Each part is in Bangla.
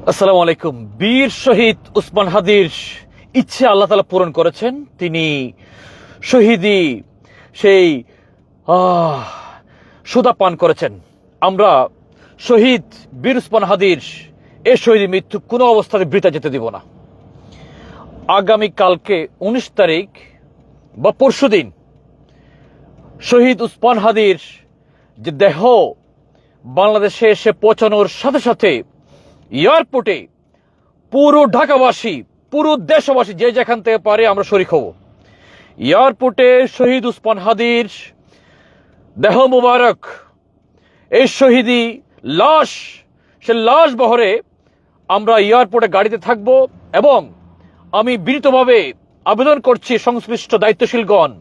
আসসালামু আলাইকুম। বীর শহীদ উসমান হাদির ইচ্ছে আল্লাহ তাআলা পূরণ করেছেন। তিনি শহীদি সেই সুধা পান করেছেন। আমরা শহীদ বীর উসমান হাদির এই শহীদ মৃত্যু কোনো অবস্থাতে বৃথা যেতে দিব না। আগামী কালকে 19 তারিখ বা পরশুদিন শহীদ উসমান হাদির যে দেহ বাংলাদেশে এসে পৌঁছানোর সাথে সাথে এয়ারপোর্টে পুরো ঢাকাবাসী, পুরো দেশবাসী যে যেখান থেকে পারে আমরা শরীক হব। এয়ারপোর্টে শহীদ উসমান হাদির দেহ মুবারক, এই শহীদি লাশ, সে লাশ বহরে আমরা এয়ারপোর্টে গাড়িতে থাকব। এবং আমি বিনীতভাবে আবেদন করছি সংশ্লিষ্ট দায়িত্বশীলগণ,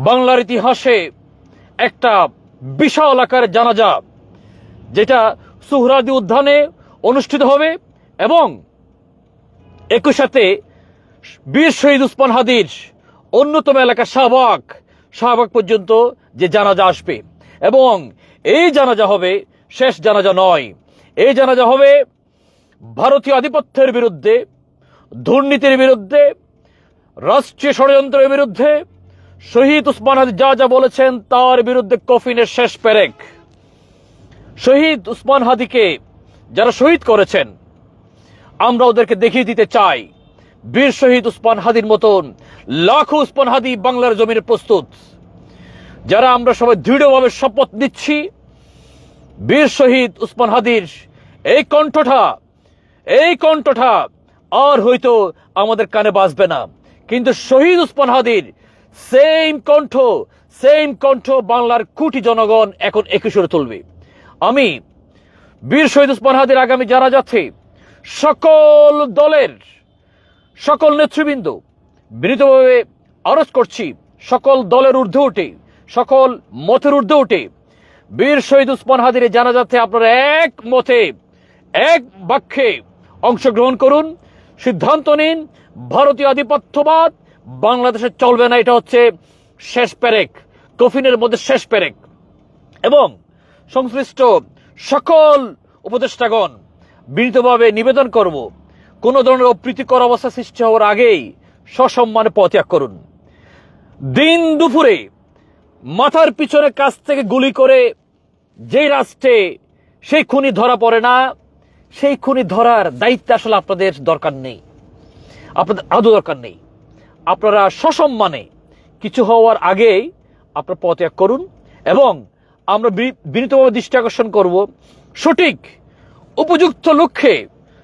বাংলার ইতিহাসে একটা বিশাল আকারের জানাজা যেটা সুহরাওয়ার্দী উদ্যানে অনুষ্ঠিত হবে এবং একই সাথে বীর শহীদ উসমান হাদির অন্যতম এলাকা শাহবাগ পর্যন্ত যে জানাজা আসবে। এবং এই জানাজা হবে শেষ জানাজা নয়, এই জানাজা হবে ভারতীয় আধিপত্যের বিরুদ্ধে, দুর্নীতির বিরুদ্ধে, রাষ্ট্রীয় ষড়যন্ত্রের বিরুদ্ধে। শহীদ উসমান হাদি যা যা বলেছেন তার বিরুদ্ধে কফিনের শেষ পেরেক। শহীদ উসমান হাদিকে যারা শহীদ করেছেন আমরা ওদেরকে দেখিয়ে দিতে চাই বীর শহীদ উসমান হাদির মতন লাখো উসমান হাদি বাংলার জমিনে প্রস্তুত। যারা আমরা সবাই দৃঢ়ভাবে শপথ নিচ্ছি বীর শহীদ উসমান হাদির এই কণ্ঠটা আর হয়তো আমাদের কানে বাজবে না, কিন্তু শহীদ উসমান হাদির সেম কণ্ঠ বাংলার কোটি জনগণ এখন একই সুরে তুলবে। আমি বীর শহীদ উসমান হাদির আগামী যারা যাচ্ছে সকল দলের সকল নেতৃবৃন্দ বিনীতভাবে আরজ করছি, সকল দলের ঊর্ধ্বে উঠে, সকল মতের ঊর্ধ্বে উঠে বীর শহীদ উসমান হাদির জানাজাতে আপনারা এক মতে, এক বাক্যে অংশগ্রহণ করুন, সিদ্ধান্ত নিন ভারতীয় আধিপত্যবাদ বাংলাদেশে চলবে না। এটা হচ্ছে শেষ পেরেক, কফিনের মধ্যে শেষ পেরেক। এবং সংশ্লিষ্ট সকল উপদেষ্টাগণ বিনীতভাবে নিবেদন করব, কোন ধরনের অপ্রীতিকর অবস্থা সৃষ্টি হওয়ার আগেই সসম্মানে পদত্যাগ করুন। দিন দুপুরে মাথার পিছনে কাছ থেকে গুলি করে যেই রাষ্ট্রে সেই খুনি ধরা পড়ে না, সেই খুনি ধরার দায়িত্ব আসলে আপনাদের দরকার নেই, আপনাদের আদৌ দরকার নেই। আপনারা সসম্মানে কিছু হওয়ার আগেই আপনারা পদত্যাগ করুন। এবং আমরা বিনীতভাবে দৃষ্টি আকর্ষণ করব, সঠিক উপযুক্ত লক্ষ্যে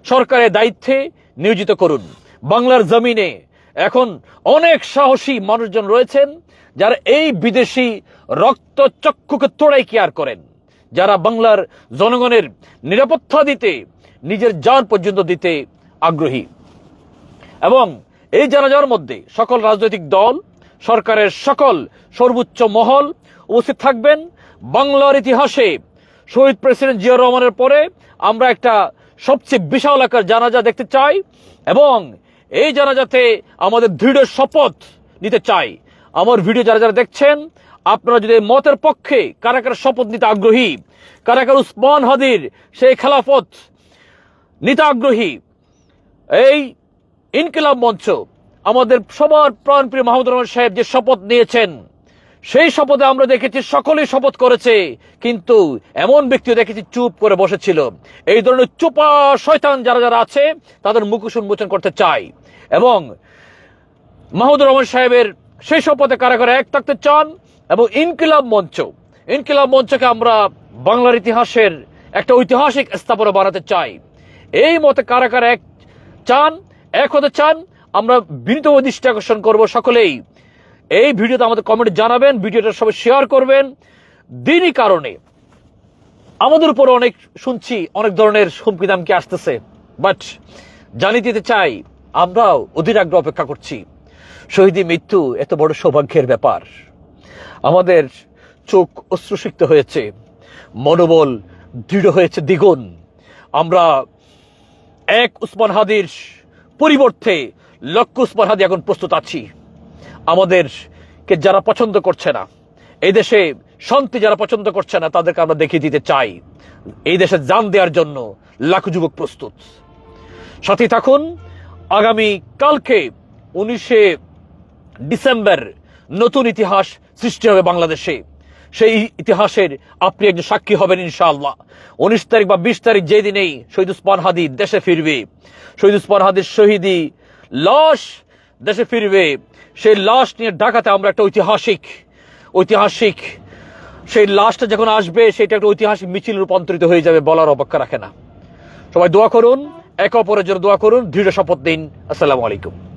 সরকারের দায়িত্বে নিয়োজিত করুন। বাংলার জমিনে এখন অনেক সাহসী মানুষজন রয়েছেন যারা এই বিদেশি রক্তচক্ষুকে তোড়াই কেয়ার করেন, যারা বাংলার জনগণের নিরাপত্তা দিতে নিজের জান পর্যন্ত দিতে আগ্রহী। এবং এই জানাজার মধ্যে সকল রাজনৈতিক দল, সরকারের সকল সর্বোচ্চ মহল উপস্থিত থাকবেন। বাংলার ইতিহাসে শহীদ প্রেসিডেন্ট জিয়া রহমানের পরে আমরা একটা সবচেয়ে বিশাল আকার জানাজা দেখতে চাই এবং এই জানাজাতে আমাদের দৃঢ় শপথ নিতে চাই। আমার ভিডিও যারা যারা দেখছেন, আপনারা যদি মতের পক্ষে কারা কারা শপথ নিতে আগ্রহী, কারা কারা উসমান হাদির সেই খেলাফত নিতে আগ্রহী, এই ইনকিলাব মঞ্চ আমাদের সবার প্রাণপ্রিয় মাহমুদুর রহমান সাহেব যে শপথ নিয়েছেন, সেই শপথে আমরা দেখেছি সকলেই শপথ করেছে, কিন্তু এমন ব্যক্তিও দেখেছি চুপ করে বসেছিল। এই ধরনের চোপা শয়তান যারা যারা আছে তাদের মুখোশ উন্মোচন করতে চাই। এবং মাহমুদুর রহমান সাহেবের সেই শপথে কারা কারা এক থাকতে চান এবং ইনকিলাব মঞ্চকে আমরা বাংলার ইতিহাসের একটা ঐতিহাসিক স্থাপনা বানাতে চাই। এই মতে কারা কারা এক হতে চান আমরা বিনীতভাবে দৃষ্টি আকর্ষণ করবো। সকলেই এই ভিডিওতে আমাদের কমেন্টে জানাবেন, ভিডিওটা সবাই শেয়ার করবেন। দিনই কারণে আমাদের উপর অনেক শুনছি অনেক ধরনের হুমকি দামকি আসতেছে, বাট জানিয়ে দিতে চাই আমরাও অধীর আগ্রহ অপেক্ষা করছি। শহীদি মৃত্যু এত বড় সৌভাগ্যের ব্যাপার, আমাদের চোখ অশ্রুসিক্ত হয়েছে, মনোবল দৃঢ় হয়েছে দ্বিগুণ। আমরা এক উসমান হাদির পরিবর্তে লক্ষ উসমান হাদি এখন প্রস্তুত আছি। আমাদেরকে যারা পছন্দ করছে না, এই দেশে শান্তি যারা পছন্দ করছে না, তাদেরকে আমরা দেখিয়ে দিতে চাই এই দেশে জান দেওয়ার জন্য লাখো যুবক প্রস্তুত। সাথে থাকুন। আগামী কালকে 19শে ডিসেম্বর নতুন ইতিহাস সৃষ্টি হবে বাংলাদেশে। সেই ইতিহাসের আপনি একজন সাক্ষী হবেন ইনশাআল্লাহ। 19 তারিখ বা 20 তারিখ যে দিনেই শহীদ ওসমান হাদি দেশে ফিরবে, শহীদ ওসমান হাদির শহীদি লাশ দেশে ফিরবে, সেই লাশ নিয়ে ঢাকাতে আমরা একটা ঐতিহাসিক সেই লাশটা যখন আসবে সেটা একটা ঐতিহাসিক মিছিল রূপান্তরিত হয়ে যাবে, বলার অপেক্ষা রাখে না। সবাই দোয়া করুন, একে অপরের জন্য দোয়া করুন, দৃঢ় শপথ দিন। আসসালামু আলাইকুম।